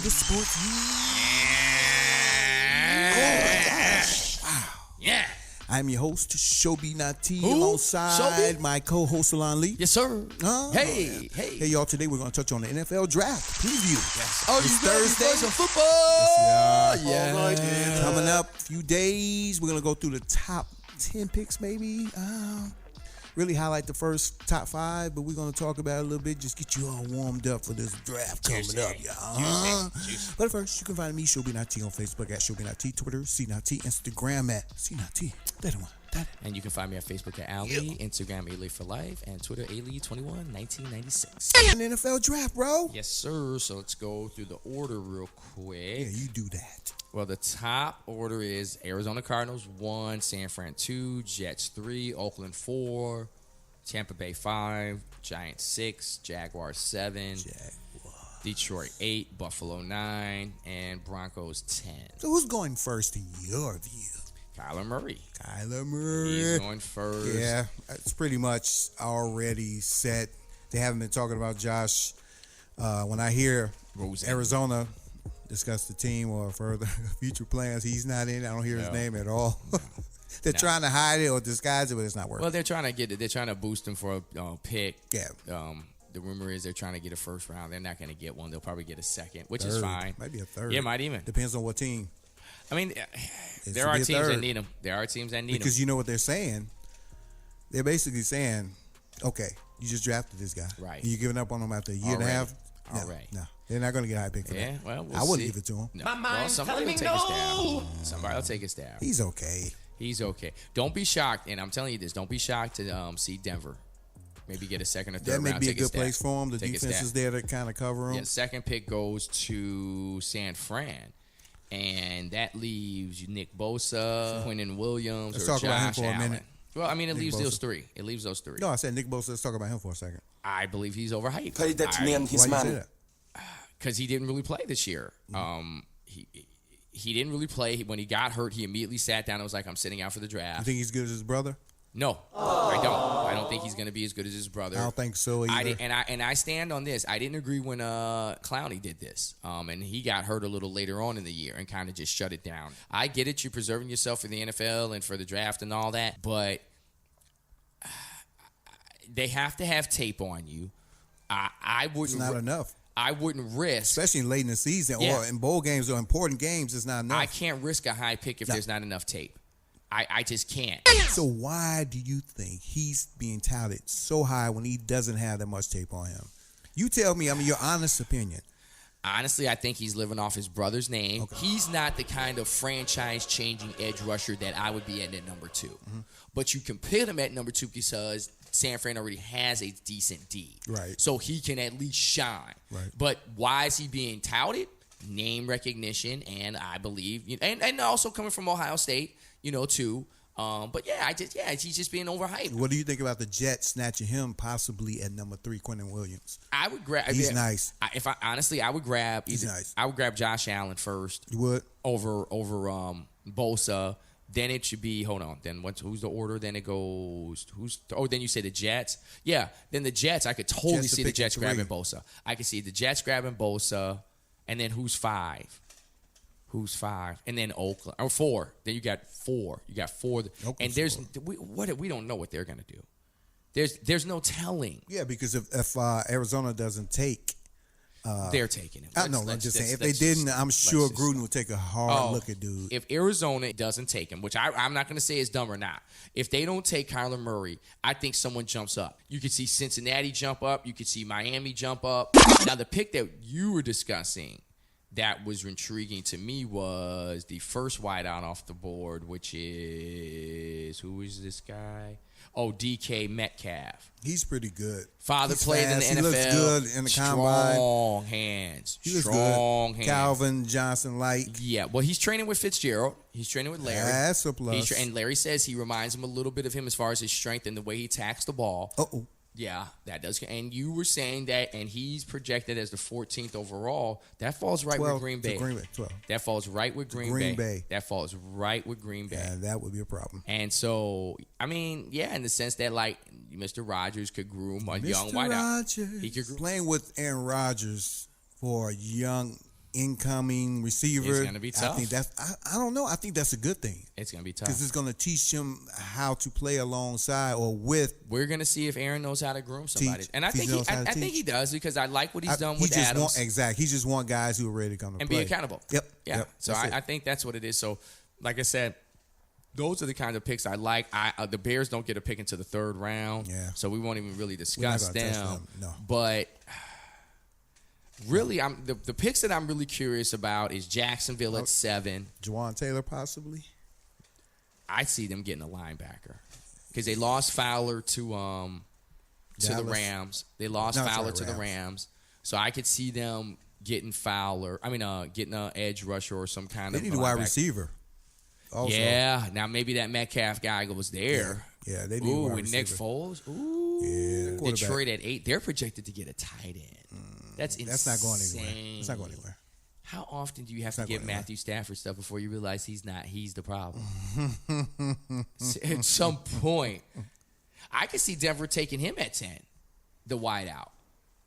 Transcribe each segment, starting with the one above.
the sports. Wow. Yeah. I'm your host, Shobi Nati, Who? alongside Shobi? my co-host, Alon Lee. Yes, sir. Hey, y'all. Today we're going to touch on the NFL draft preview. Yes. Oh, It's you Thursday. Thursday. Some football. Yes, Yeah. Coming up, a few days, we're going to go through the top 10 picks, maybe. Really highlight the first top 5, but we're going to talk about it a little bit. Just get you all warmed up for this draft coming up, y'all. But first, you can find me, Shobi Nati, on Facebook at Shobi Nati, Twitter, CNati, Instagram at CNati. That one. And you can find me on Facebook at Ali, Instagram Ali for Life, and Twitter Ali21 1996. An NFL draft, bro. Yes, sir. So let's go through the order real quick. Yeah, you do that. Well, the top order is Arizona Cardinals 1, San Fran 2, Jets 3, Oakland 4, Tampa Bay 5, Giants 6, Jaguars 7, Detroit 8, Buffalo 9, and Broncos 10. So who's going first in your view? Kyler Murray. He's going first. Yeah, it's pretty much already set. They haven't been talking about Josh. When I hear Arizona discuss the team or further future plans, he's not in. I don't hear his name at all. They're trying to hide it or disguise it, but it's not working. Well, they're trying to get it. They're trying to boost him for a pick. Yeah. The rumor is they're trying to get a first round. They're not going to get one. They'll probably get a second, which Third. is fine. Might be a third. Yeah, might even. Depends on what team. I mean, there are teams that need him. There are teams that need him. Because you know what they're saying? They're basically saying, okay, you just drafted this guy. Right. You're giving up on him after a year and a half? No. They're not going to get a high pick for that. Yeah, well, I wouldn't give it to him. No. My mind's somebody will telling take me a stab. Somebody will take a stab. He's okay. He's okay. Don't be shocked, and I'm telling you this, don't be shocked to see Denver. Maybe get a second or third round. That may be a take good stab. place for him. The Take a defense stab. is there to kind of cover him. Yeah, the second pick goes to San Fran. And that leaves Nick Bosa, Quinnen Williams, Let's or talk about him Josh for a Allen. minute. Well, I mean, it Nick leaves Bosa. those three. It leaves those three. No, I said Nick Bosa. Let's talk about him for a second. I believe he's overhyped. Play that name his Why you say man. that? Because he didn't really play this year. He didn't really play. When he got hurt, he immediately sat down and was like, I'm sitting out for the You draft. think he's good as his brother? No, I don't. I don't think he's going to be as good as his brother. I don't think so either. I stand on this. I didn't agree when Clowney did this, and he got hurt a little later on in the year and kind of just shut it down. I get it. You're preserving yourself for the NFL and for the draft and all that, but they have to have tape on you. I wouldn't. It's not enough. I wouldn't risk, Especially late in the season or in bowl games or important games, it's not enough. I can't risk a high pick if there's not enough tape. I just can't. So why do you think he's being touted so high when he doesn't have that much tape on him? You tell me, your honest opinion. Honestly, I think he's living off his brother's name. Okay. He's not the kind of franchise-changing edge rusher that I would be at number 2. Mm-hmm. But you can put him at number 2 because San Fran already has a decent D. Right. So he can at least shine. Right. But why is he being touted? Name recognition, and I believe, and also coming from Ohio State, too. But he's just being overhyped. What do you think about the Jets snatching him possibly at number 3, Quinnen Williams? I would grab. He's nice. I would grab. He's nice. I would grab Josh Allen first. You would over Bosa. Then it should be. Hold on. Then who's the order? Then it goes. Then you say the Jets. Yeah. Then the Jets. I could totally see the Jets grabbing Bosa. I could see the Jets grabbing Bosa. And then who's 5? Who's 5? And then Oakland. Or 4. Then you got 4. You got 4. And there's we don't know what they're gonna do. There's no telling. Yeah, because if Arizona doesn't take, they're taking him. I'm just saying. If they didn't, I'm sure Gruden would take a hard look at dude. If Arizona doesn't take him, which I'm not going to say is dumb or not, if they don't take Kyler Murray, I think someone jumps up. You could see Cincinnati jump up. You could see Miami jump up. Now, the pick that you were discussing that was intriguing to me was the first wideout off the board, which is, who is this guy? Oh, DK Metcalf. He's pretty good. Father played fast. in the NFL. He looks good in the combine. Strong hands. He looks Strong good. hands. Calvin Johnson like. Yeah, well, he's training with Fitzgerald. He's training with Larry. That's a plus. And Larry says he reminds him a little bit of him as far as his strength and the way he attacks the ball. Uh-oh. Yeah, that does. And you were saying that, and he's projected as the 14th overall. That falls right with Green Bay. 12. That falls right with Green Bay. That falls right with Green Bay. Yeah, that would be a problem. And so, I mean, yeah, in the sense that, like, Mr. Rogers could groom a young Mr. wideout. Rogers. He could groom. Playing with Aaron Rodgers for a young incoming receiver. It's gonna be tough. I think that's. I don't know. I think that's a good thing. It's gonna be tough because it's gonna teach him how to play alongside or with. We're gonna see if Aaron knows how to groom somebody, and I think I think he does because I like what he's done with Adams. Exactly. He just want guys who are ready to come to and play be accountable. Yep. Yeah. Yep. So I think that's what it is. So, like I said, those are the kinds of picks I like. The Bears don't get a pick into the third round, so we won't even really discuss them. No. But really, the picks that I'm really curious about is Jacksonville at 7. Juwan Taylor possibly. I see them getting a linebacker because they lost Fowler to the Rams. They lost Fowler to the Rams, so I could see them getting Fowler. Getting an edge rusher or some kind of. They need a wide receiver. Also. Yeah, now maybe that Metcalf guy was there. Yeah, they need a wide with receiver. Nick Foles. Ooh, yeah. Detroit at 8. They're projected to get a tight end. That's insane. That's not going anywhere. It's not going anywhere. How often do you have to give Matthew Stafford stuff before you realize he's not? He's the problem. At some point, I could see Denver taking him at 10, the wideout.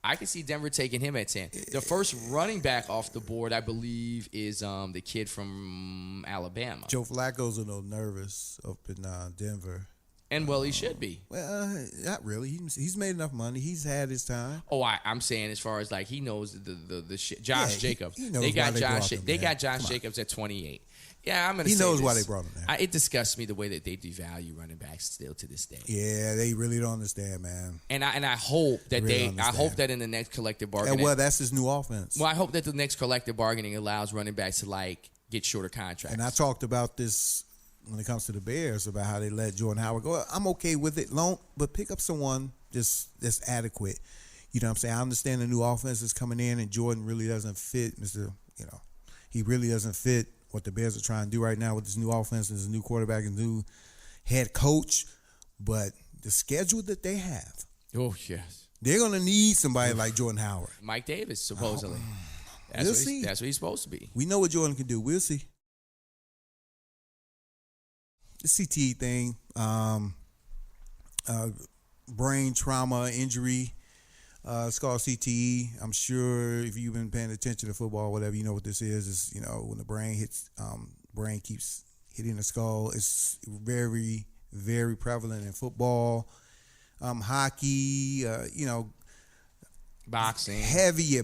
I can see Denver taking him at 10. The first running back off the board, I believe, is the kid from Alabama. Joe Flacco's a little nervous up in Denver. And, well, he should be. Well, not really. He's made enough money. He's had his time. Oh, I'm saying as far as, like, he knows the shit. Josh Jacobs. He knows they got why Josh. him, They got Josh Jacobs at 28. Yeah, I'm going to say he knows this. why they brought him there. It disgusts me the way that they devalue running backs still to this day. Yeah, they really don't understand, man. And I hope that I hope that in the next collective bargaining. And, well, that's his new offense. Well, I hope that the next collective bargaining allows running backs to, like, get shorter contracts. And I talked about this when it comes to the Bears about how they let Jordan Howard go. I'm okay with it, but pick up someone that's adequate. You know what I'm saying? I understand the new offense is coming in, and Jordan really doesn't fit, he really doesn't fit what the Bears are trying to do right now with this new offense and this new quarterback and new head coach. But the schedule that they have, oh, yes, they're going to need somebody like Jordan Howard. Mike Davis, supposedly. We'll see. That's what he's supposed to be. We know what Jordan can do. We'll see. The CTE thing, brain trauma injury, it's called CTE. I'm sure if you've been paying attention to football or whatever, you know what this is. It's, when the brain hits, brain keeps hitting the skull. It's very, very prevalent in football, hockey, boxing, heavy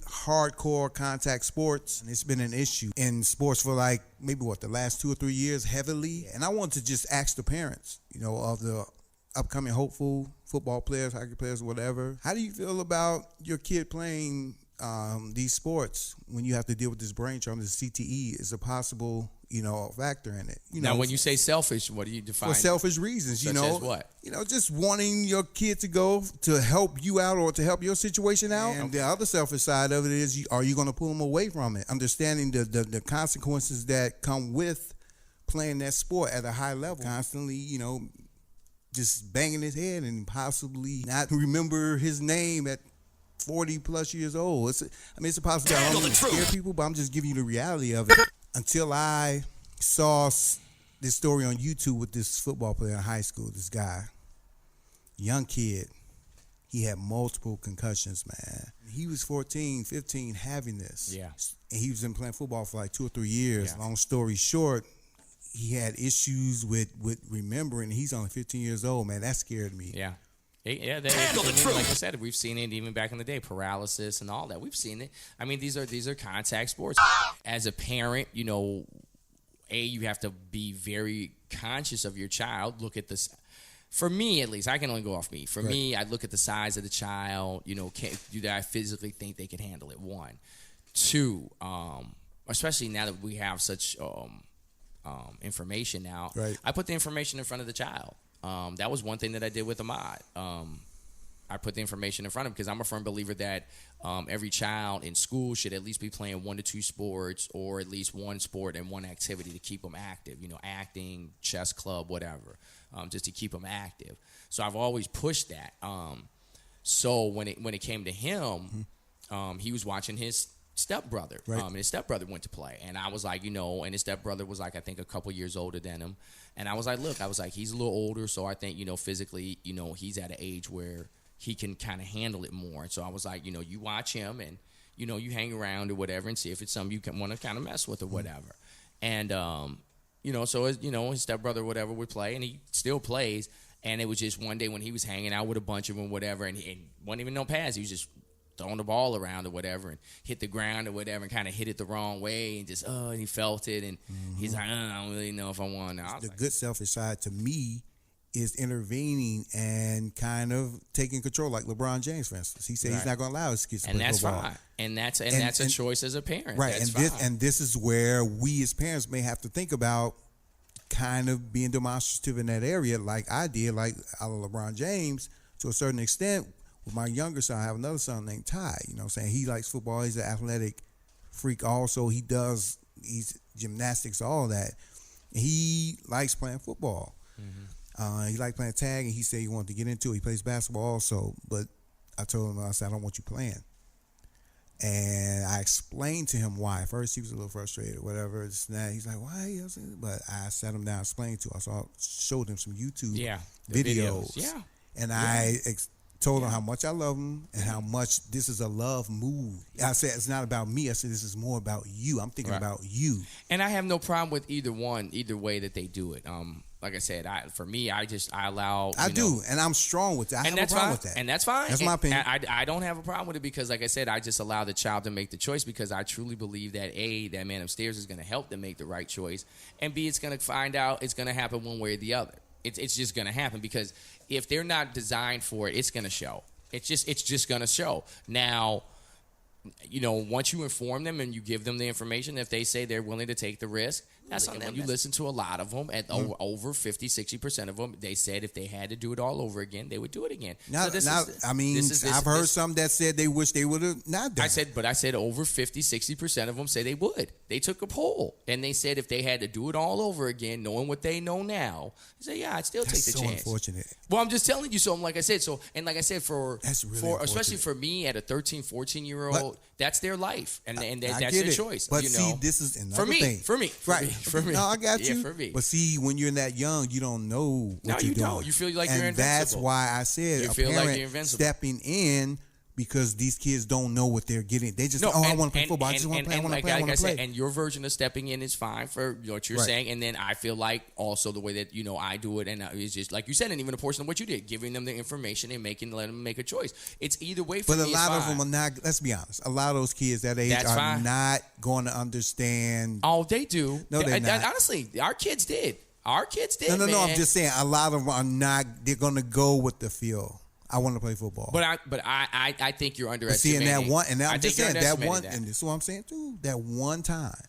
hardcore contact sports. And it's been an issue in sports for like maybe the last 2 or 3 years heavily. And I want to just ask the parents, of the upcoming hopeful football players, hockey players, whatever. How do you feel about your kid playing these sports when you have to deal with this brain trauma? This CTE is a possible, factor in it. Now, when you say selfish, what do you define? For selfish reasons, Such as what? Just wanting your kid to go to help you out or to help your situation out. And the other selfish side of it is, are you going to pull them away from it? Understanding the consequences that come with playing that sport at a high level. Constantly, just banging his head and possibly not remember his name at 40 plus years old. It's a possibility. I don't want to scare people, but I'm just giving you the reality of it. Until I saw this story on YouTube with this football player in high school, this guy, young kid, he had multiple concussions, man. He was 14, 15 having this. Yeah. And he was been playing football for like 2 or 3 years. Yeah. Long story short, he had issues with remembering. He's only 15 years old, man. That scared me. Yeah. Like I said, we've seen it even back in the day, paralysis and all that. We've seen it. These are contact sports. As a parent, you have to be very conscious of your child. Look at this. For me, at least, I can only go off me. For me, I look at the size of the child. Do I physically think they can handle it? 1, 2. Especially now that we have such information now. Right. I put the information in front of the child. That was one thing that I did with Ahmad. I put the information in front of him because I'm a firm believer that every child in school should at least be playing 1 to 2 sports or at least one sport and one activity to keep them active. Acting, chess club, whatever, just to keep them active. So I've always pushed that. So when it came to him, he was watching his stepbrother. Right. And his stepbrother went to play. And I was like, and his stepbrother was like, I think a couple years older than him. And I was like, he's a little older, so I think, physically, he's at an age where he can kind of handle it more. And so I was like, you watch him and you hang around or whatever and see if it's something you can want to kind of mess with or whatever. And so his stepbrother or whatever would play, and he still plays. And it was just one day when he was hanging out with a bunch of them, whatever, and he wasn't even no pass. He was just throwing the ball around or whatever, and hit the ground or whatever, and kind of hit it the wrong way, and just and he felt it, and he's like, I don't really know if I want to. The good selfish side to me is intervening and kind of taking control, like LeBron James, for instance. He said he's not going to allow his kids to play football. Fine. And that's a choice as a parent. Right, That's and this is where we as parents may have to think about kind of being demonstrative in that area, like I did, like I LeBron James, to a certain extent. With my younger son, I have another son named Ty. You know what I'm saying? He likes football. He's an athletic freak also. He's gymnastics, all that. He likes playing football. He liked playing tag, and he said he wanted to get into it. He plays basketball also, but I told him, I said, I don't want you playing. And I explained to him why. At first, he was a little frustrated, whatever. He's like, why? But I sat him down, explained to him. So I showed him some YouTube videos. Yeah. And I told him how much I love him and how much this is a love move. I said, it's not about me. I said, this is more about you. I'm thinking about you. And I have no problem with either way that they do it. Like I said, I allow. I do, and I'm strong with that. I have no problem with that. And that's fine. That's my opinion. I don't have a problem with it because, like I said, I just allow the child to make the choice because I truly believe that A, that man upstairs is going to help them make the right choice, and B, it's going to find out it's going to happen one way or the other. It's just going to happen because if they're not designed for it, it's going to show. It's just going to show. Now, once you inform them and you give them the information, if they say they're willing to take the risk, that's on them. When you listen to a lot of them, over 50, 60% of them, they said if they had to do it all over again, they would do it again. I've heard some that said they wish they would have not done it. I said over 50, 60% of them say they would. They took a poll, and they said if they had to do it all over again, knowing what they know now, they say, yeah, I'd still take the chance. That's so unfortunate. Well, I'm just telling you something, like I said. For especially for me at a 13, 14-year-old, that's their life, and that's their choice. But see, this is another thing. For me. For me. No, I got you. Yeah, for me. But see, when you're that young, you don't know what you're doing. Don't. You feel like you're invincible. And that's why I said a parent stepping in because these kids don't know what they're getting. They just, I want to play football. I just want to play. I want to play. And your version of stepping in is fine for what you're saying. And then I feel like also the way that, I do it, and it's just like you said, and even a portion of what you did, giving them the information and letting them make a choice. It's either way for me. But a lot of them are not, let's be honest, a lot of those kids that age are not going to understand. Oh, they do. No, they're not. Honestly, our kids did. No, I'm just saying a lot of them are not, they're going to go with the feel. I want to play football. But I think you're underestimating. Seeing that one, and I'm just saying that one, and this is what I'm saying too. That one time,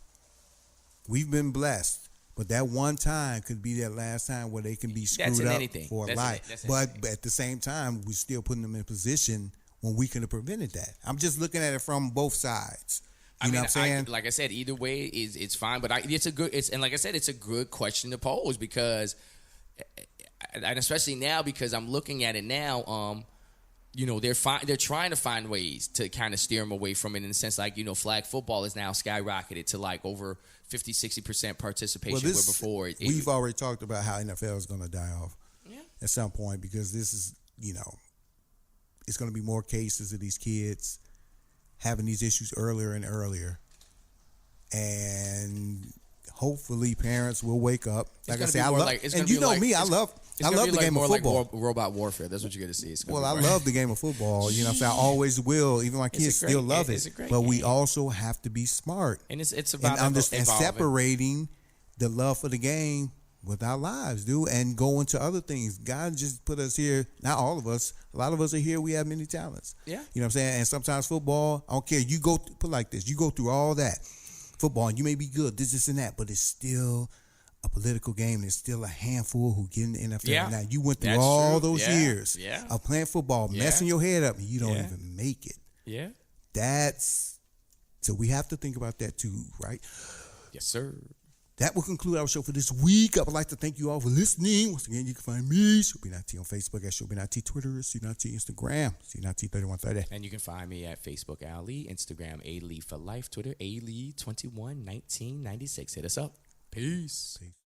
we've been blessed, but that one time could be that last time where they can be screwed up for life. But at the same time, we're still putting them in a position when we could have prevented that. I'm just looking at it from both sides. You know what I'm saying? Like I said, either way it's fine. But it's a good question to pose because. And especially now because I'm looking at it now, they're trying to find ways to kind of steer them away from it in the sense like, flag football is now skyrocketed to like over 50, 60% participation where before. We've already talked about how NFL is going to die off at some point because this is, it's going to be more cases of these kids having these issues earlier and earlier. And hopefully parents will wake up. Like I say, I love, and you know me, I love the game of football. Like robot warfare. That's what you're going to see. Well, I love the game of football. You know what I'm saying? I always will. Even my kids still love it. But we also have to be smart. And it's about and separating the love for the game with our lives, dude, and go into other things. God just put us here. Not all of us. A lot of us are here. We have many talents. Yeah. You know what I'm saying? And sometimes football, I don't care. You go, put like this. You go through all that. Football, and you may be good, this and that, but it's still a political game. There's still a handful who get in the NFL. Yeah, now, you went through all those years of playing football, messing your head up, and you don't even make it. Yeah. So we have to think about that too, right? Yes, sir. That will conclude our show for this week. I would like to thank you all for listening. Once again, you can find me, Showbe9T on Facebook, at Showbe9T Twitter, C9T Instagram, C9T3130. And you can find me at Facebook, Ali, Instagram, A-Lee for Life, Twitter, A-Lee211996. Hit us up. Peace.